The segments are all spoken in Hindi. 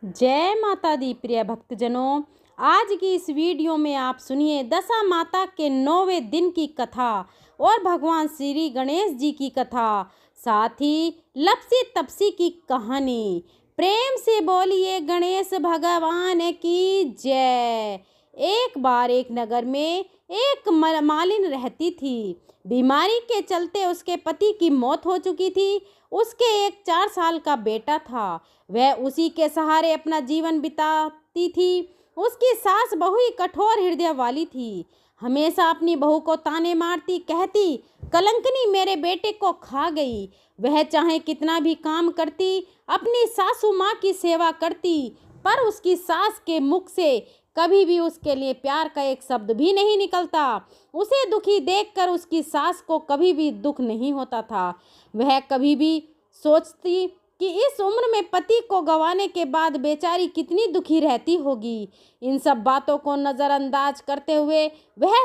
जय माता दी प्रिय भक्तजनों। आज की इस वीडियो में आप सुनिए दशा माता के 9वें दिन की कथा और भगवान श्री गणेश जी की कथा, साथ ही लपसी तपसी की कहानी। प्रेम से बोलिए गणेश भगवान की जय। एक बार एक नगर में एक मालिन रहती थी। बीमारी के चलते उसके पति की मौत हो चुकी थी। उसके एक 4 साल का बेटा था। वह उसी के सहारे अपना जीवन बिताती थी। उसकी सास बहू ही कठोर हृदय वाली थी। हमेशा अपनी बहू को ताने मारती, कहती, कलंकनी मेरे बेटे को खा गई। वह चाहे कितना भी काम करती, अपनी सासू माँ की सेवा करती, पर उसकी सास के मुख से कभी भी उसके लिए प्यार का एक शब्द भी नहीं निकलता। उसे दुखी देखकर उसकी सास को कभी भी दुख नहीं होता था। वह कभी भी सोचती कि इस उम्र में पति को गंवाने के बाद बेचारी कितनी दुखी रहती होगी। इन सब बातों को नज़रअंदाज करते हुए वह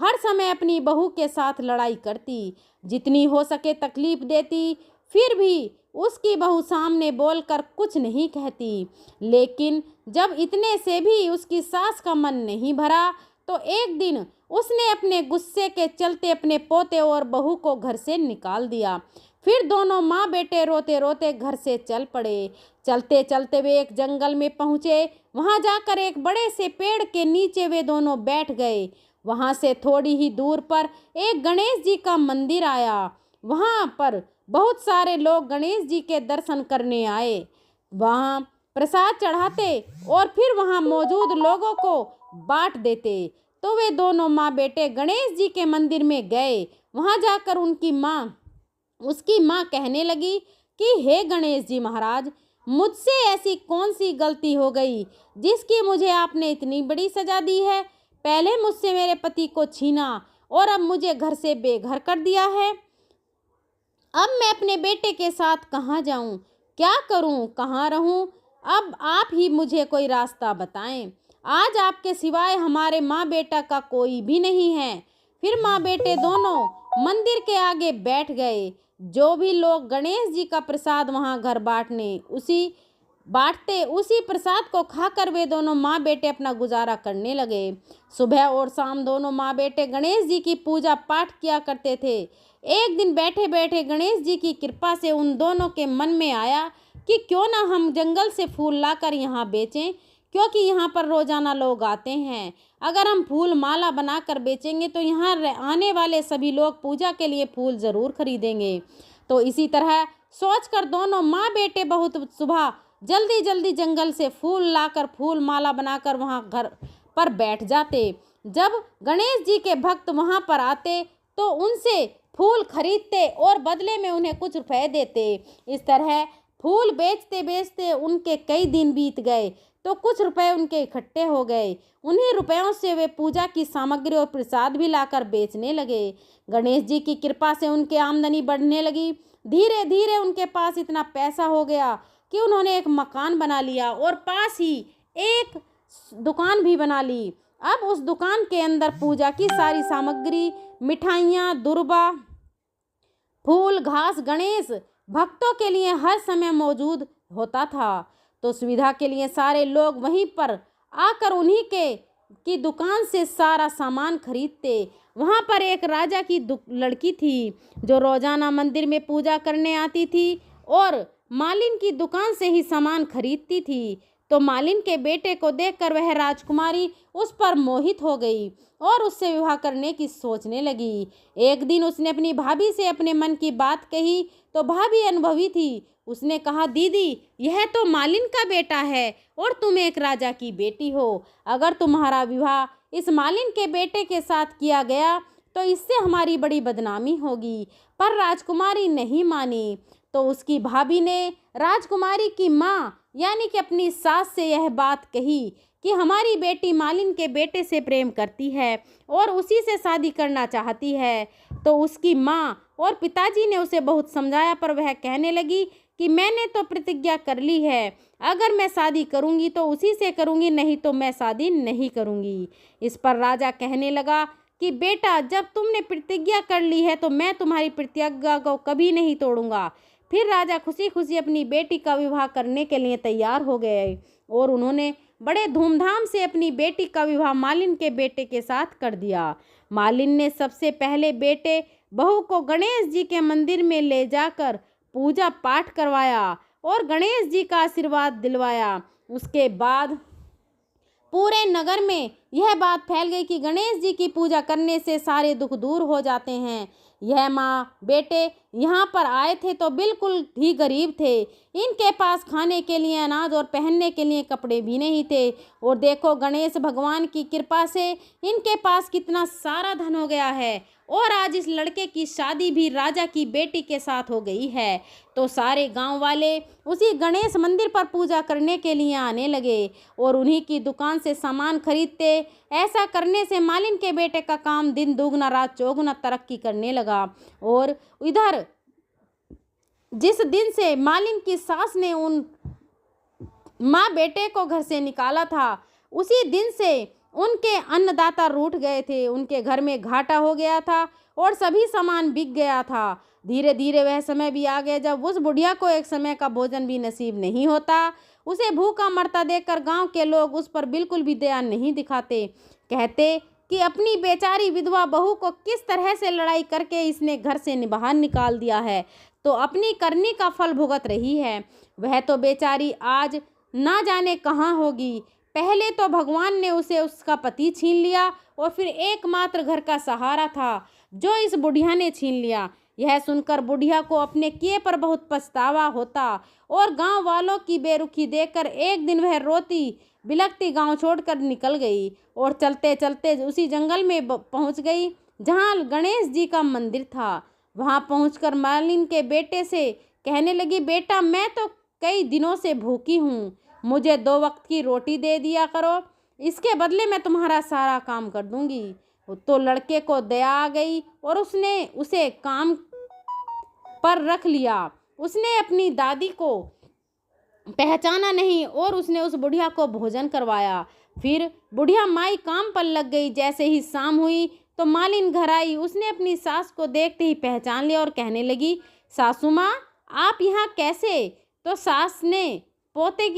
हर समय अपनी बहू के साथ लड़ाई करती, जितनी हो सके तकलीफ देती। फिर भी उसकी बहू सामने बोलकर कुछ नहीं कहती। लेकिन जब इतने से भी उसकी सास का मन नहीं भरा, तो एक दिन उसने अपने गुस्से के चलते अपने पोते और बहू को घर से निकाल दिया। फिर दोनों माँ बेटे रोते रोते घर से चल पड़े। चलते चलते वे एक जंगल में पहुँचे। वहाँ जाकर एक बड़े से पेड़ के नीचे वे दोनों बैठ गए। वहाँ से थोड़ी ही दूर पर एक गणेश जी का मंदिर आया। वहाँ पर बहुत सारे लोग गणेश जी के दर्शन करने आए। वहाँ प्रसाद चढ़ाते और फिर वहाँ मौजूद लोगों को बांट देते। तो वे दोनों माँ बेटे गणेश जी के मंदिर में गए। वहाँ जाकर उसकी माँ कहने लगी कि हे गणेश जी महाराज, मुझसे ऐसी कौन सी गलती हो गई जिसकी मुझे आपने इतनी बड़ी सजा दी है। पहले मुझसे मेरे पति को छीना और अब मुझे घर से बेघर कर दिया है। अब मैं अपने बेटे के साथ कहाँ जाऊँ, क्या करूँ, कहाँ रहूँ? अब आप ही मुझे कोई रास्ता बताएं। आज आपके सिवाय हमारे माँ बेटा का कोई भी नहीं है। फिर माँ बेटे दोनों मंदिर के आगे बैठ गए। जो भी लोग गणेश जी का प्रसाद वहाँ घर बांटते उसी प्रसाद को खाकर वे दोनों माँ बेटे अपना गुजारा करने लगे। सुबह और शाम दोनों माँ बेटे गणेश जी की पूजा पाठ किया करते थे। एक दिन बैठे बैठे गणेश जी की कृपा से उन दोनों के मन में आया कि क्यों ना हम जंगल से फूल लाकर यहाँ बेचें, क्योंकि यहाँ पर रोजाना लोग आते हैं। अगर हम फूल माला बनाकर बेचेंगे तो यहाँ आने वाले सभी लोग पूजा के लिए फूल ज़रूर खरीदेंगे। तो इसी तरह सोचकर दोनों माँ बेटे बहुत सुबह जल्दी जल्दी जंगल से फूल लाकर फूल माला बनाकर वहाँ घर पर बैठ जाते। जब गणेश जी के भक्त वहाँ पर आते तो उनसे फूल खरीदते और बदले में उन्हें कुछ रुपए देते। इस तरह फूल बेचते बेचते उनके कई दिन बीत गए तो कुछ रुपए उनके इकट्ठे हो गए। उन्हीं रुपयों से वे पूजा की सामग्री और प्रसाद भी लाकर बेचने लगे। गणेश जी की कृपा से उनकी आमदनी बढ़ने लगी। धीरे धीरे उनके पास इतना पैसा हो गया कि उन्होंने एक मकान बना लिया और पास ही एक दुकान भी बना ली। अब उस दुकान के अंदर पूजा की सारी सामग्री, मिठाइयाँ, दुर्बा, फूल, घास, गणेश भक्तों के लिए हर समय मौजूद होता था। तो सुविधा के लिए सारे लोग वहीं पर आकर उन्हीं की दुकान से सारा सामान खरीदते। वहाँ पर एक राजा की लड़की थी जो रोजाना मंदिर में पूजा करने आती थी और मालिन की दुकान से ही सामान खरीदती थी। तो मालिन के बेटे को देखकर वह राजकुमारी उस पर मोहित हो गई और उससे विवाह करने की सोचने लगी। एक दिन उसने अपनी भाभी से अपने मन की बात कही तो भाभी अनुभवी थी। उसने कहा, दीदी, यह तो मालिन का बेटा है और तुम एक राजा की बेटी हो। अगर तुम्हारा विवाह इस मालिन के बेटे के साथ किया गया तो इससे हमारी बड़ी बदनामी होगी। पर राजकुमारी नहीं मानी। तो उसकी भाभी ने राजकुमारी की माँ यानी कि अपनी सास से यह बात कही कि हमारी बेटी मालिन के बेटे से प्रेम करती है और उसी से शादी करना चाहती है। तो उसकी माँ और पिताजी ने उसे बहुत समझाया, पर वह कहने लगी कि मैंने तो प्रतिज्ञा कर ली है, अगर मैं शादी करूंगी तो उसी से करूंगी, नहीं तो मैं शादी नहीं करूंगी। इस पर राजा कहने लगा कि बेटा, जब तुमने प्रतिज्ञा कर ली है तो मैं तुम्हारी प्रतिज्ञा को कभी नहीं तोड़ूंगा। फिर राजा खुशी खुशी अपनी बेटी का विवाह करने के लिए तैयार हो गए और उन्होंने बड़े धूमधाम से अपनी बेटी का विवाह मालिन के बेटे के साथ कर दिया। मालिन ने सबसे पहले बेटे बहू को गणेश जी के मंदिर में ले जाकर पूजा पाठ करवाया और गणेश जी का आशीर्वाद दिलवाया। उसके बाद पूरे नगर में यह बात फैल गई कि गणेश जी की पूजा करने से सारे दुख दूर हो जाते हैं। यह माँ बेटे यहाँ पर आए थे तो बिल्कुल ही गरीब थे। इनके पास खाने के लिए अनाज और पहनने के लिए कपड़े भी नहीं थे। और देखो गणेश भगवान की कृपा से इनके पास कितना सारा धन हो गया है और आज इस लड़के की शादी भी राजा की बेटी के साथ हो गई है। तो सारे गांव वाले उसी गणेश मंदिर पर पूजा करने के लिए आने लगे और उन्हीं की दुकान से सामान खरीदते। ऐसा करने से मालिन के बेटे का काम दिन दुगना रात चौगुना तरक्की करने लगा। और इधर जिस दिन से मालिन की सास ने उन माँ बेटे को घर से निकाला था उसी दिन से उनके अन्नदाता रूठ गए थे। उनके घर में घाटा हो गया था और सभी सामान बिक गया था। धीरे धीरे वह समय भी आ गया जब उस बुढ़िया को एक समय का भोजन भी नसीब नहीं होता। उसे भूखा मरता देखकर गांव के लोग उस पर बिल्कुल भी दया नहीं दिखाते। कहते कि अपनी बेचारी विधवा बहू को किस तरह से लड़ाई करके इसने घर से बाहर निकाल दिया है तो अपनी करनी का फल भुगत रही है। वह तो बेचारी आज ना जाने कहाँ होगी। पहले तो भगवान ने उसे उसका पति छीन लिया और फिर एकमात्र घर का सहारा था जो इस बुढ़िया ने छीन लिया। यह सुनकर बुढ़िया को अपने किए पर बहुत पछतावा होता और गांव वालों की बेरुखी देखकर एक दिन वह रोती बिलखती गांव छोड़कर निकल गई और चलते चलते उसी जंगल में पहुंच गई जहां गणेश जी का मंदिर था। वहां पहुंचकर मालिन के बेटे से कहने लगी, बेटा मैं तो कई दिनों से भूखी हूँ, मुझे 2 वक्त की रोटी दे दिया करो, इसके बदले मैं तुम्हारा सारा काम कर दूंगी। तो लड़के को दया आ गई और उसने उसे काम पर रख लिया। उसने अपनी दादी को पहचाना नहीं और उसने उस बुढ़िया को भोजन करवाया। फिर बुढ़िया माई काम पर लग गई। जैसे ही शाम हुई तो मालिन घर आई। उसने अपनी सास को देखते ही पहचान लिया और कहने लगी, सासू माँ आप यहाँ कैसे? तो सास ने पोते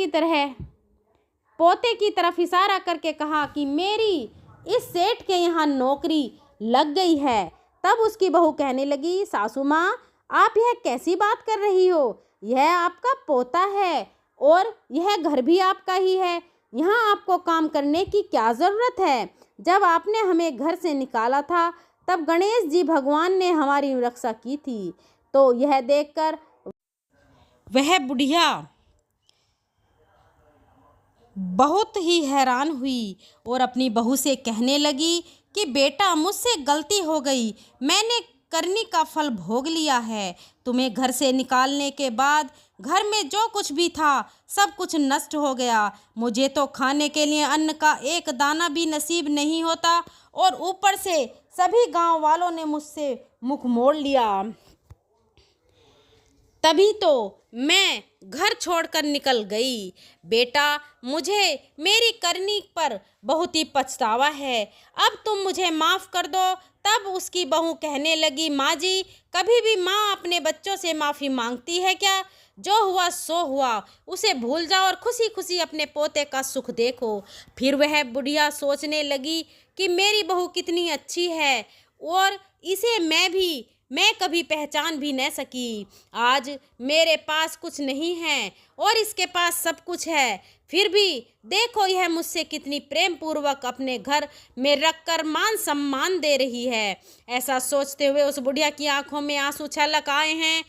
की तरफ इशारा करके कहा कि मेरी इस सेठ के यहाँ नौकरी लग गई है। तब उसकी बहू कहने लगी, सासू माँ आप यह कैसी बात कर रही हो? यह आपका पोता है और यह घर भी आपका ही है, यहाँ आपको काम करने की क्या ज़रूरत है? जब आपने हमें घर से निकाला था तब गणेश जी भगवान ने हमारी रक्षा की थी। तो यह देखकर वह बुढ़िया बहुत ही हैरान हुई और अपनी बहू से कहने लगी कि बेटा मुझसे गलती हो गई, मैंने करनी का फल भोग लिया है। तुम्हें घर से निकालने के बाद घर में जो कुछ भी था सब कुछ नष्ट हो गया। मुझे तो खाने के लिए अन्न का एक दाना भी नसीब नहीं होता और ऊपर से सभी गांव वालों ने मुझसे मुख मोड़ लिया। तभी तो मैं घर छोड़कर निकल गई। बेटा मुझे मेरी करनी पर बहुत ही पछतावा है, अब तुम मुझे माफ़ कर दो। तब उसकी बहू कहने लगी, माँ जी कभी भी माँ अपने बच्चों से माफ़ी मांगती है क्या? जो हुआ सो हुआ, उसे भूल जाओ और खुशी खुशी अपने पोते का सुख देखो। फिर वह बुढ़िया सोचने लगी कि मेरी बहू कितनी अच्छी है और इसे मैं कभी पहचान भी न सकी। आज मेरे पास कुछ नहीं है और इसके पास सब कुछ है, फिर भी देखो यह मुझसे कितनी प्रेम पूर्वक अपने घर में रखकर मान सम्मान दे रही है। ऐसा सोचते हुए उस बुढ़िया की आंखों में आंसू छलक आए हैं।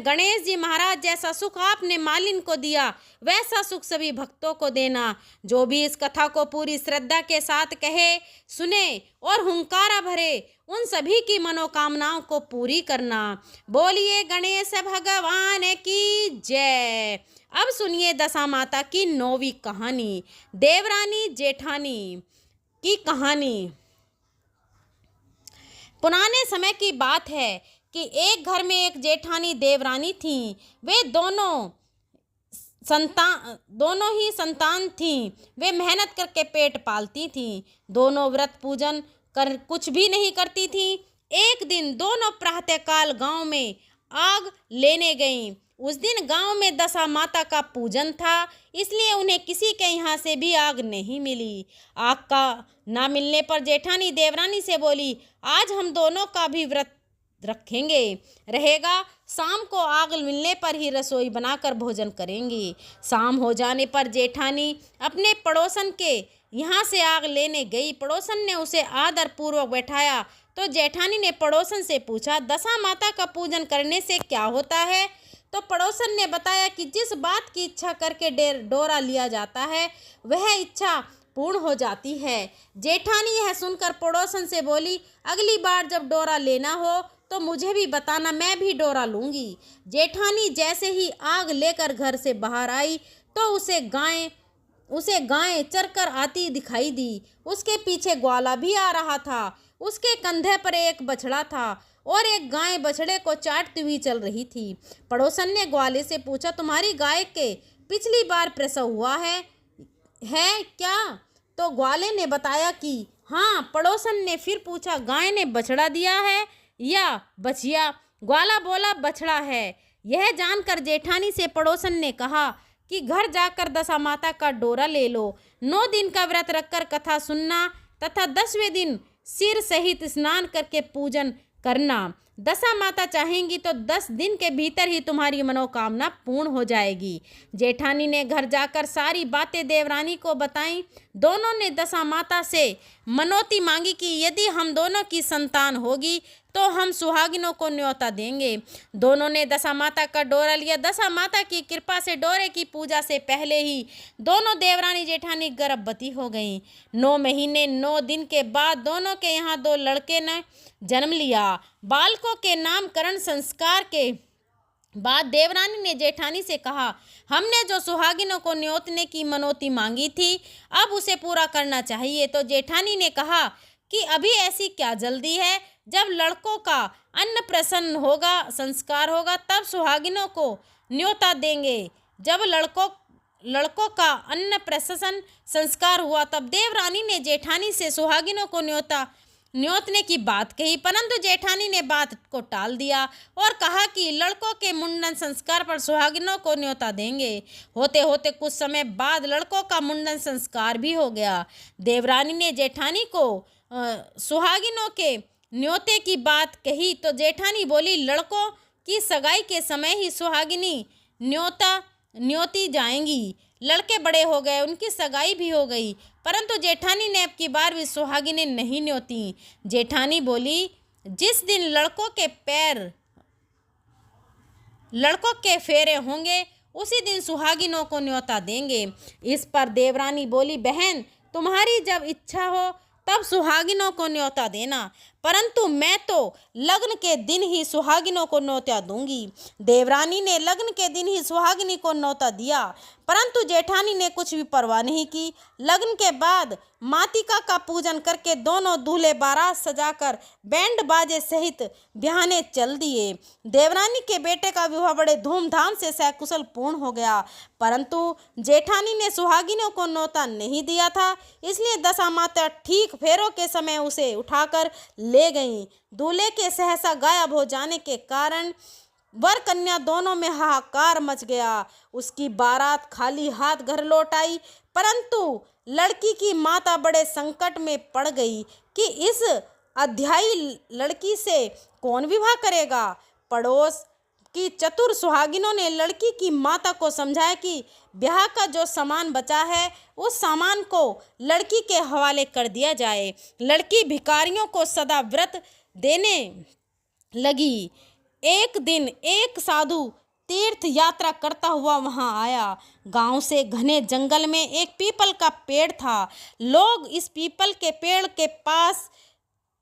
गणेश जी महाराज जैसा सुख आपने मालिन को दिया वैसा सुख सभी भक्तों को देना। जो भी इस कथा को पूरी श्रद्धा के साथ कहे, सुने और हुंकारा भरे, उन सभी की मनोकामनाओं को पूरी करना। बोलिए गणेश भगवान की जय। अब सुनिए दशा माता की 9वीं कहानी, देवरानी जेठानी की कहानी। पुराने समय की बात है कि एक घर में एक जेठानी देवरानी थी। वे दोनों ही संतान थीं। वे मेहनत करके पेट पालती थीं। दोनों व्रत पूजन कर कुछ भी नहीं करती थीं। एक दिन दोनों प्रातःकाल गांव में आग लेने गईं। उस दिन गांव में दशा माता का पूजन था, इसलिए उन्हें किसी के यहाँ से भी आग नहीं मिली। आग का ना मिलने पर जेठानी देवरानी से बोली, आज हम दोनों का भी व्रत रखेंगे रहेगा। शाम को आग मिलने पर ही रसोई बनाकर भोजन करेंगी। शाम हो जाने पर जेठानी अपने पड़ोसन के यहाँ से आग लेने गई। पड़ोसन ने उसे आदर पूर्वक बैठाया तो जेठानी ने पड़ोसन से पूछा, दशा माता का पूजन करने से क्या होता है? तो पड़ोसन ने बताया कि जिस बात की इच्छा करके डोरा लिया जाता है वह इच्छा पूर्ण हो जाती है। जेठानी यह सुनकर पड़ोसन से बोली, अगली बार जब डोरा लेना हो तो मुझे भी बताना, मैं भी डोरा लूँगी। जेठानी जैसे ही आग लेकर घर से बाहर आई तो उसे गाय चरकर आती दिखाई दी। उसके पीछे ग्वाला भी आ रहा था। उसके कंधे पर एक बछड़ा था और एक गाय बछड़े को चाटती हुई चल रही थी। पड़ोसन ने ग्वाले से पूछा, तुम्हारी गाय के पिछली बार प्रसव हुआ है क्या? तो ग्वाले ने बताया कि हाँ। पड़ोसन ने फिर पूछा, गाय ने बछड़ा दिया है या बछिया? ग्वाला बोला, बछड़ा है। यह जानकर जेठानी से पड़ोसन ने कहा कि घर जाकर दशा माता का डोरा ले लो। 9 दिन का व्रत रखकर कथा सुनना तथा 10वें दिन सिर सहित स्नान करके पूजन करना। दशा माता चाहेंगी तो 10 दिन के भीतर ही तुम्हारी मनोकामना पूर्ण हो जाएगी। जेठानी ने घर जाकर सारी बातें देवरानी को बताईं। दोनों ने दशा माता से मनौती मांगी कि यदि हम दोनों की संतान होगी तो हम सुहागिनों को न्योता देंगे। दोनों ने दशा माता का डोरा लिया। दशा माता की कृपा से डोरे की पूजा से पहले ही दोनों देवरानी जेठानी गर्भवती हो गईं। 9 महीने 9 दिन के बाद दोनों के यहाँ 2 लड़के ने जन्म लिया। बालकों के नामकरण संस्कार के बाद देवरानी ने जेठानी से कहा, हमने जो सुहागिनों को न्योतने की मनौती मांगी थी अब उसे पूरा करना चाहिए। तो जेठानी ने कहा कि अभी ऐसी क्या जल्दी है, जब लड़कों का अन्नप्राशन होगा, संस्कार होगा, तब सुहागिनों को न्योता देंगे। जब लड़कों का अन्नप्राशन संस्कार हुआ तब देवरानी ने जेठानी से सुहागिनों को न्योतने की बात कही, परंतु जेठानी ने बात को टाल दिया और कहा कि लड़कों के मुंडन संस्कार पर सुहागिनों को न्योता देंगे। होते होते कुछ समय बाद लड़कों का मुंडन संस्कार भी हो गया। देवरानी ने जेठानी को सुहागिनों के न्योते की बात कही तो जेठानी बोली, लड़कों की सगाई के समय ही सुहागिनी न्योती जाएंगी। लड़के बड़े हो गए, उनकी सगाई भी हो गई, परंतु जेठानी ने अब की बार भी सुहागिनें नहीं न्योती। जेठानी बोली, जिस दिन लड़कों के फेरे होंगे उसी दिन सुहागिनों को न्योता देंगे। इस पर देवरानी बोली, बहन तुम्हारी जब इच्छा हो तब सुहागिनों को न्योता देना, परंतु मैं तो लग्न के दिन ही सुहागिनों को न्योता दूंगी। देवरानी ने लग्न के दिन ही सुहागिनी को न्योता दिया, परंतु जेठानी ने कुछ भी परवाह नहीं की। लग्न के बाद मातिका का पूजन करके दोनों दूल्हे बारात सजाकर बैंड बाजे सहित ब्याहने चल दिए। देवरानी के बेटे का विवाह बड़े धूमधाम से सकुशल पूर्ण हो गया, परंतु जेठानी ने सुहागिनों को न्योता नहीं दिया था, इसलिए दशा माता ठीक फेरों के समय उसे उठाकर ले गईं। दूल्हे के सहसा गायब हो जाने के कारण वर कन्या दोनों में हाहाकार मच गया। उसकी बारात खाली हाथ घर लौट आई, परंतु लड़की की माता बड़े संकट में पड़ गई कि इस अध्यायी लड़की से कौन विवाह करेगा। पड़ोस की चतुर सुहागिनों ने लड़की की माता को समझाया कि ब्याह का जो सामान बचा है उस सामान को लड़की के हवाले कर दिया जाए। लड़की भिखारियों को सदा व्रत देने लगी। एक दिन एक साधु तीर्थ यात्रा करता हुआ वहां आया। गांव से घने जंगल में एक पीपल का पेड़ था। लोग इस पीपल के पेड़ के पास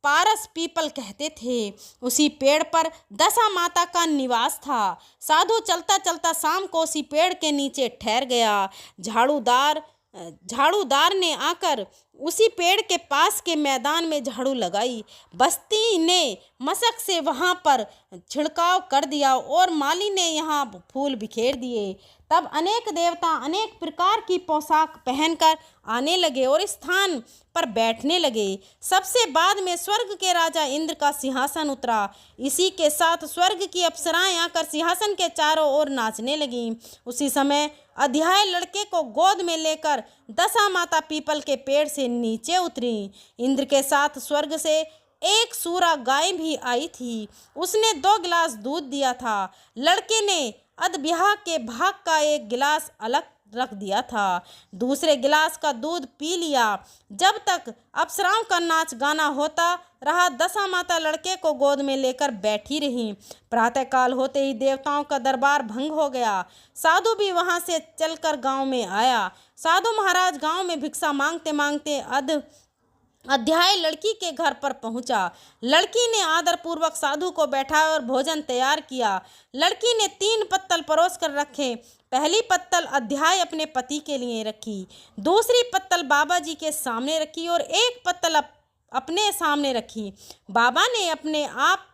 पारस पीपल कहते थे। उसी पेड़ पर दशा माता का निवास था। साधु चलता चलता शाम को उसी पेड़ के नीचे ठहर गया। झाड़ूदार झाड़ूदार ने आकर उसी पेड़ के पास के मैदान में झाड़ू लगाई। बस्ती ने मशक से वहाँ पर छिड़काव कर दिया और माली ने यहाँ फूल बिखेर दिए। तब अनेक देवता अनेक प्रकार की पोशाक पहनकर आने लगे और स्थान पर बैठने लगे। सबसे बाद में स्वर्ग के राजा इंद्र का सिंहासन उतरा। इसी के साथ स्वर्ग की अप्सराएं आकर सिंहासन के चारों ओर नाचने लगीं। उसी समय अध्याय लड़के को गोद में लेकर दशा माता पीपल के पेड़ से नीचे उतरी। इंद्र के साथ स्वर्ग से एक सूरा गाय भी आई थी। उसने 2 गिलास दूध दिया था। लड़के ने अधब्याह के भाग का एक गिलास अलग रख दिया था, दूसरे गिलास का दूध पी लिया। जब तक अप्सराओं का नाच गाना होता रहा, दशा माता लड़के को गोद में लेकर बैठी रही। प्रातःकाल होते ही देवताओं का दरबार भंग हो गया। साधु भी वहां से चलकर गांव में आया। साधु महाराज गांव में भिक्षा मांगते मांगते अध्याय लड़की के घर पर पहुंचा। लड़की ने आदरपूर्वक साधु को बैठाया और भोजन तैयार किया। लड़की ने 3 पत्तल परोस कर रखे। पहली पत्तल अध्याय अपने पति के लिए रखी, दूसरी पत्तल बाबा जी के सामने रखी और एक पत्तल अपने सामने रखी। बाबा ने अपने आप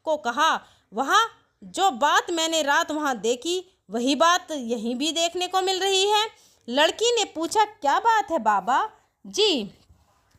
को कहा, वहाँ जो बात मैंने रात वहाँ देखी वही बात यहीं भी देखने को मिल रही है। लड़की ने पूछा, क्या बात है बाबा जी?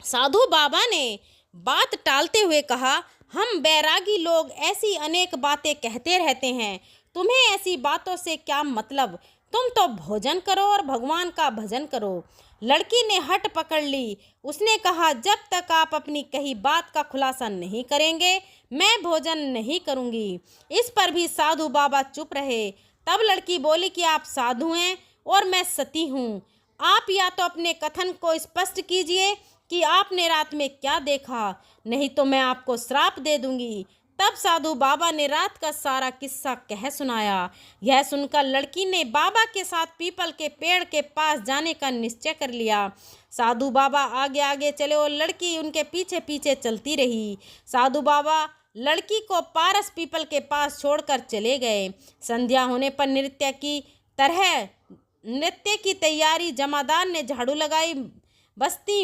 साधु बाबा ने बात टालते हुए कहा, हम बैरागी लोग ऐसी अनेक बातें कहते रहते हैं, तुम्हें ऐसी बातों से क्या मतलब? तुम तो भोजन करो और भगवान का भजन करो। लड़की ने हट पकड़ ली। उसने कहा, जब तक आप अपनी कही बात का खुलासा नहीं करेंगे मैं भोजन नहीं करूंगी। इस पर भी साधु बाबा चुप रहे। तब लड़की बोली कि आप साधु हैं और मैं सती हूँ। आप या तो अपने कथन को स्पष्ट कीजिए कि आपने रात में क्या देखा, नहीं तो मैं आपको श्राप दे दूंगी। तब साधु बाबा ने रात का सारा किस्सा कह सुनाया। यह सुनकर लड़की ने बाबा के साथ पीपल के पेड़ के पास जाने का निश्चय कर लिया। साधु बाबा आगे आगे चले और लड़की उनके पीछे पीछे चलती रही। साधु बाबा लड़की को पारस पीपल के पास छोड़कर चले गए। संध्या होने पर नृत्य की तैयारी जमादार ने झाड़ू लगाई। बस्ती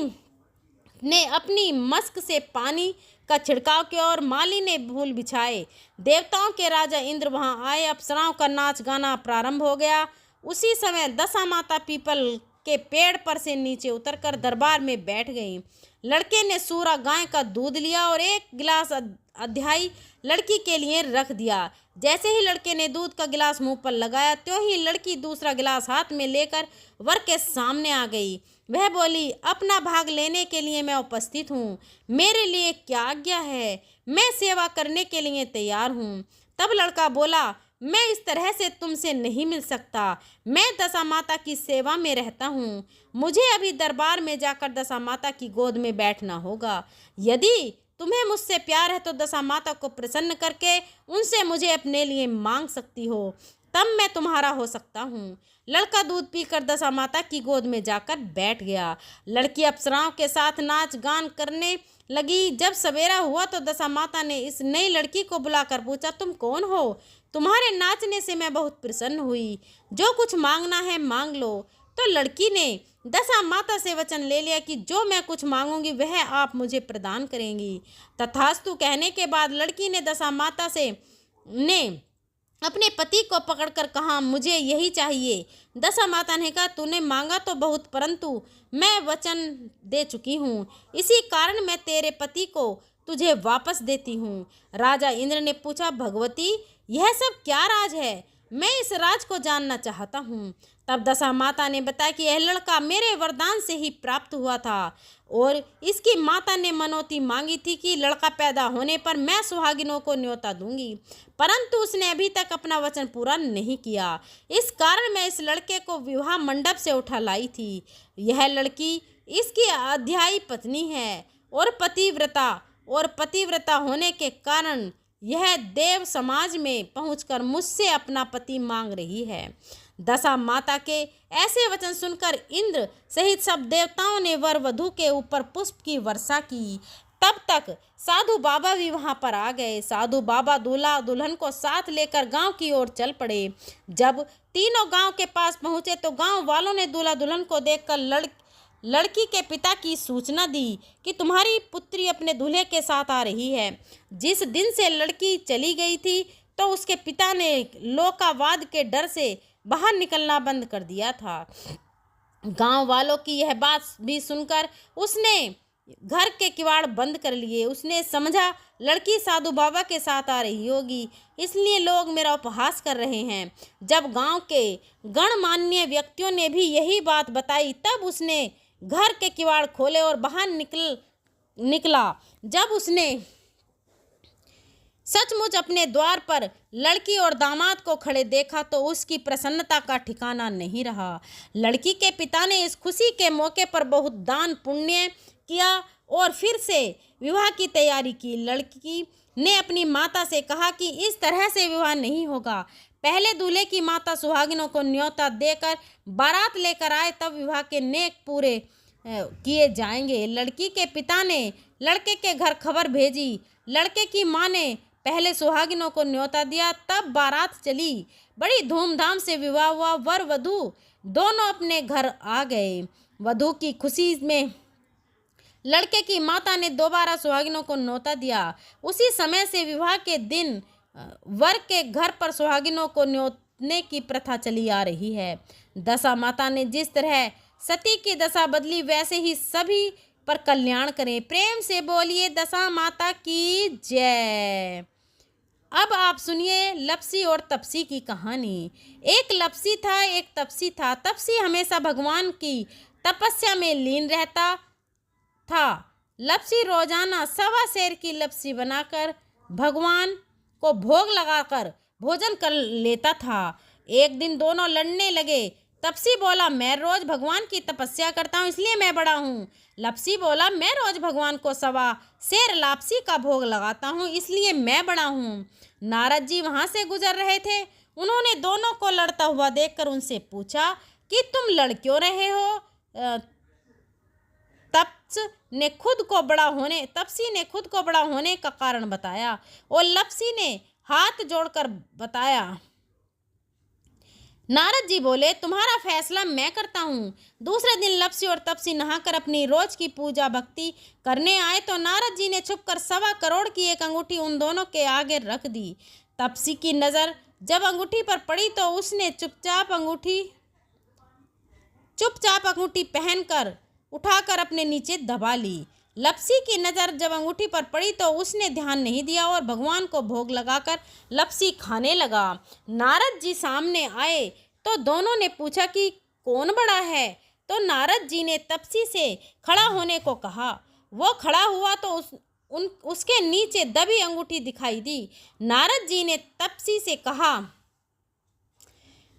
ने अपनी मस्क से पानी का छिड़काव किया और माली ने फूल बिछाए। देवताओं के राजा इंद्र वहां आए। अप्सराओं का नाच गाना प्रारंभ हो गया। उसी समय दशा माता पीपल के पेड़ पर से नीचे उतरकर दरबार में बैठ गईं। लड़के ने सूरा गाय का दूध लिया और एक गिलास अध्याई लड़की के लिए रख दिया। जैसे ही लड़के ने दूध का गिलास मुंह पर लगाया, त्यों ही लड़की दूसरा गिलास हाथ में लेकर वर के सामने आ गई। वह बोली, अपना भाग लेने के लिए मैं उपस्थित हूँ। मेरे लिए क्या आज्ञा है? मैं सेवा करने के लिए तैयार हूँ। तब लड़का बोला, मैं इस तरह से तुमसे नहीं मिल सकता। मैं दशा माता की सेवा में रहता हूँ। मुझे अभी दरबार में जाकर दशा माता की गोद में बैठना होगा। यदि तुम्हें मुझसे प्यार है तो दशा माता को प्रसन्न करके उनसे मुझे अपने लिए मांग सकती हो, तब मैं तुम्हारा हो सकता हूँ। लड़का दूध पीकर दशा माता की गोद में जाकर बैठ गया। लड़की अप्सराओं के साथ नाच गान करने लगी। जब सवेरा हुआ तो दशा माता ने इस नई लड़की को बुलाकर पूछा, तुम कौन हो? तुम्हारे नाचने से मैं बहुत प्रसन्न हुई। जो कुछ मांगना है मांग लो। तो लड़की ने दशा माता से वचन ले लिया कि जो मैं कुछ मांगूंगी वह आप मुझे प्रदान करेंगी। तथास्तु कहने के बाद लड़की ने दशा माता से अपने पति को पकड़कर कहा, मुझे यही चाहिए। दशा माता ने कहा, तूने मांगा तो बहुत, परंतु मैं वचन दे चुकी हूँ, इसी कारण मैं तेरे पति को तुझे वापस देती हूँ। राजा इंद्र ने पूछा, भगवती यह सब क्या राज है? मैं इस राज को जानना चाहता हूँ। तब दशा माता ने बताया कि यह लड़का मेरे वरदान से ही प्राप्त हुआ था और इसकी माता ने मनौती मांगी थी कि लड़का पैदा होने पर मैं सुहागिनों को न्योता दूंगी, परंतु उसने अभी तक अपना वचन पूरा नहीं किया। इस कारण मैं इस लड़के को विवाह मंडप से उठा लाई थी। यह लड़की इसकी अध्यायी पत्नी है और पतिव्रता होने के कारण यह देव समाज में पहुंचकर मुझसे अपना पति मांग रही है। दशा माता के ऐसे वचन सुनकर इंद्र सहित सब देवताओं ने वर वधू के ऊपर पुष्प की वर्षा की। तब तक साधु बाबा भी वहां पर आ गए। साधु बाबा दूल्हा दुल्हन को साथ लेकर गांव की ओर चल पड़े। जब तीनों गांव के पास पहुंचे तो गांव वालों ने दूल्हा दुल्हन को देखकर लड़की के पिता की सूचना दी कि तुम्हारी पुत्री अपने दूल्हे के साथ आ रही है। जिस दिन से लड़की चली गई थी तो उसके पिता ने लोकावाद के डर से बाहर निकलना बंद कर दिया था। गांव वालों की यह बात भी सुनकर उसने घर के किवाड़ बंद कर लिए। उसने समझा लड़की साधु बाबा के साथ आ रही होगी, इसलिए लोग मेरा उपहास कर रहे हैं। जब गांव के गणमान्य व्यक्तियों ने भी यही बात बताई तब उसने घर के किवाड़ खोले और बाहर निकला। जब उसने सचमुच अपने द्वार पर लड़की और दामाद को खड़े देखा तो उसकी प्रसन्नता का ठिकाना नहीं रहा। लड़की के पिता ने इस खुशी के मौके पर बहुत दान पुण्य किया और फिर से विवाह की तैयारी की। लड़की ने अपनी माता से कहा कि इस तरह से विवाह नहीं होगा, पहले दूल्हे की माता सुहागिनों को न्योता देकर बारात लेकर आए, तब विवाह के नेक पूरे किए जाएंगे। लड़की के पिता ने लड़के के घर खबर भेजी। लड़के की माँ ने पहले सुहागिनों को न्योता दिया, तब बारात चली। बड़ी धूमधाम से विवाह हुआ। वर वधू दोनों अपने घर आ गए। वधू की खुशी में लड़के की माता ने दोबारा सुहागिनों को न्योता दिया। उसी समय से विवाह के दिन वर के घर पर सुहागिनों को न्योतने की प्रथा चली आ रही है। दशा माता ने जिस तरह सती की दशा बदली वैसे ही सभी पर कल्याण करें। प्रेम से बोलिए दशा माता की जय। अब आप सुनिए लपसी और तपसी की कहानी। एक लपसी था, एक तपसी था। तपसी हमेशा भगवान की तपस्या में लीन रहता था। लपसी रोजाना 1.25 सेर की लपसी बनाकर भगवान को भोग लगाकर भोजन कर लेता था। एक दिन दोनों लड़ने लगे। तपसी बोला, मैं रोज भगवान की तपस्या करता हूँ इसलिए मैं बड़ा हूँ। लपसी बोला, मैं रोज भगवान को 1.25 सेर लापसी का भोग लगाता हूँ इसलिए मैं बड़ा हूँ। नारद जी वहां से गुजर रहे थे। उन्होंने दोनों को लड़ता हुआ देखकर उनसे पूछा कि तुम लड़ क्यों रहे हो? तपसी ने खुद को बड़ा होने का कारण बताया और लपसी ने हाथ जोड़कर बताया। नारद जी बोले, तुम्हारा फैसला मैं करता हूँ। दूसरे दिन लपसी और तपसी नहाकर अपनी रोज की पूजा भक्ति करने आए तो नारद जी ने छुपकर 1.25 करोड़ की एक अंगूठी उन दोनों के आगे रख दी। तपसी की नजर जब अंगूठी पर पड़ी तो उसने चुपचाप अंगूठी पहनकर उठाकर अपने नीचे दबा ली। लपसी की नज़र जब अंगूठी पर पड़ी तो उसने ध्यान नहीं दिया और भगवान को भोग लगाकर लपसी खाने लगा। नारद जी सामने आए तो दोनों ने पूछा कि कौन बड़ा है? तो नारद जी ने तपसी से खड़ा होने को कहा। वो खड़ा हुआ तो उसके नीचे दबी अंगूठी दिखाई दी। नारद जी ने तपसी से कहा,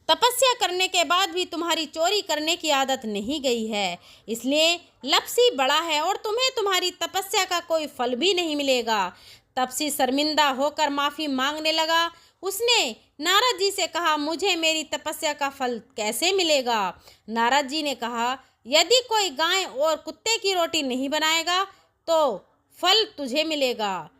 तपस्या करने के बाद भी तुम्हारी चोरी करने की आदत नहीं गई है, इसलिए लपसी बड़ा है और तुम्हें तुम्हारी तपस्या का कोई फल भी नहीं मिलेगा। तपसी शर्मिंदा होकर माफ़ी मांगने लगा। उसने नारद जी से कहा, मुझे मेरी तपस्या का फल कैसे मिलेगा? नारद जी ने कहा, यदि कोई गाय और कुत्ते की रोटी नहीं बनाएगा तो फल तुझे मिलेगा।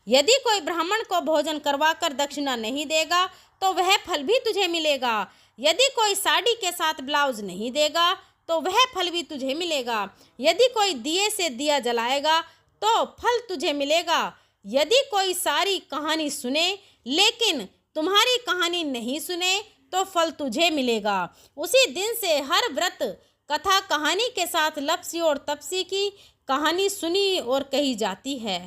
यदि कोई ब्राह्मण को भोजन करवाकर दक्षिणा नहीं देगा तो वह फल भी तुझे मिलेगा। यदि कोई साड़ी के साथ ब्लाउज नहीं देगा तो वह फल भी तुझे मिलेगा। यदि कोई दिए से दिया जलाएगा तो फल तुझे मिलेगा। यदि कोई सारी कहानी सुने लेकिन तुम्हारी कहानी नहीं सुने तो फल तुझे मिलेगा। उसी दिन से हर व्रत कथा कहानी के साथ लपसी और तपसी की कहानी सुनी और कही जाती है।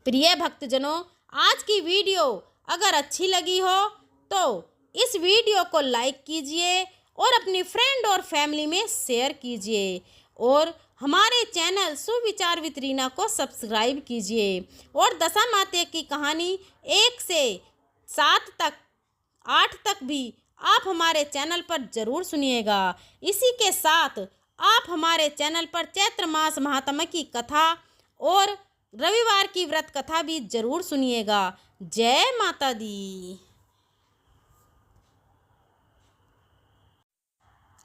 प्रिय भक्तजनों, आज की वीडियो अगर अच्छी लगी हो तो इस वीडियो को लाइक कीजिए और अपनी फ्रेंड और फैमिली में शेयर कीजिए और हमारे चैनल सुविचार विद रीना को सब्सक्राइब कीजिए और दशा माता की कहानी 1 से 7 तक 8 तक भी आप हमारे चैनल पर ज़रूर सुनिएगा। इसी के साथ आप हमारे चैनल पर चैत्र मास महात्म्य की कथा और रविवार की व्रत कथा भी जरूर सुनिएगा। जय माता दी।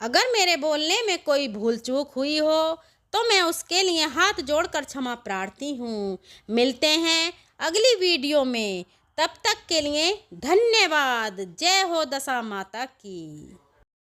अगर मेरे बोलने में कोई भूल चूक हुई हो तो मैं उसके लिए हाथ जोड़कर क्षमा प्रार्थी हूँ। मिलते हैं अगली वीडियो में, तब तक के लिए धन्यवाद। जय हो दशा माता की।